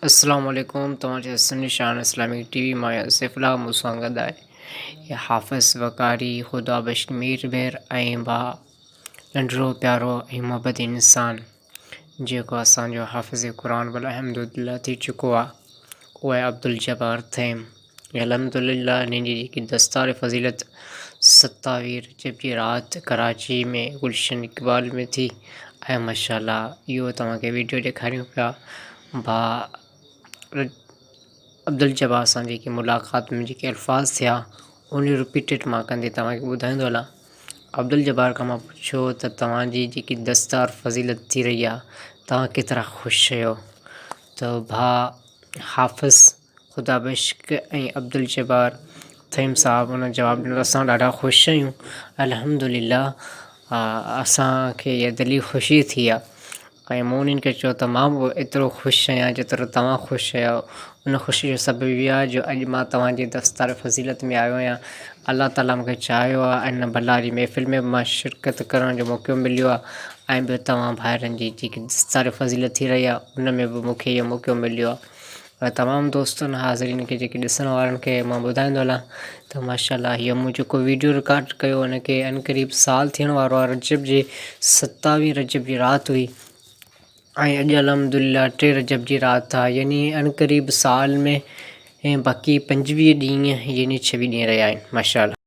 अस्सलाम वालेकुम। तव्हांजे हसन निशान इस्लामिक टीवी मां सिफ़ला मूंसां गॾु आहे हाफ़िज़ वकारी ख़ुदा बख़्श मीर मेर ऐं भा नंढिड़ो प्यारो ऐं मुहबती इंसान जेको असांजो हाफ़िज़ क़ुरान वल अहमदुलिल्लाह थी चुको आहे, उहो आहे अब्दुल जब्बार थेम। अल्हम्दुलिल्लाह हिन जी जेकी दस्तार फ़ज़ीलत 27 रजब जी राति कराची में गुलशन इक़बाल में थी ऐं माशाअल्लाह इहो तव्हांखे वीडियो ॾेखारियूं पिया। भा अब्दुल जब्बार सां जेकी मुलाक़ात में जेके अल्फाज़ थिया उन रिपीटेड मां कंदे तव्हांखे ॿुधाईंदो हलां। अब्दुल जब्बार खां मां पुछियो त तव्हांजी जेकी दस्तार फ़ज़ीलत थी रही आहे तव्हां केतिरा ख़ुशि आहियो, त भा हाफ़िज़ ख़ुदा बख़्श ऐं अब्दुल जब्बार थईम साहब उन जवाबु ॾिनो, असां ॾाढा ख़ुशि आहियूं अल्हम्दुलिल्लाह। असांखे इहा दिली ख़ुशी थी आहे ऐं मूं उन्हनि खे चयो त मां बि एतिरो ख़ुशि आहियां जेतिरो तव्हां ख़ुशि आहियो। उन ख़ुशी जो सबबु इहो आहे जो अॼु मां तव्हांजी दस्तार फ़ज़ीलत में आयो आहियां। अलाह ताला मूंखे चाहियो आहे इन भलारी महफ़िल में मां शिरकत करण जो मौक़ो मिलियो आहे ऐं ॿियो तव्हां भाइरनि जी जेकी दस्तार फ़ज़ीलत थी रही आहे उन में बि मूंखे इहो मौक़ो मिलियो आहे। तमामु दोस्तनि हाज़िरीन खे जेके ॾिसण वारनि खे मां ॿुधाईंदो हलां त माशाअल्लाह इहो मूं जेको वीडियो रिकॉर्ड कयो उनखे अनक़रीब साल थियण वारो आहे। रजब जे 27 रजब जी राति हुई ऐं अॼु अल्हम्दुलिल्लाह 3 रजब जी राति आहे, यानी अनक़रीब साल में ऐं बाक़ी 25 ॾींहं यानी 26 ॾींहं रहिया आहिनि माशाअल्लाह।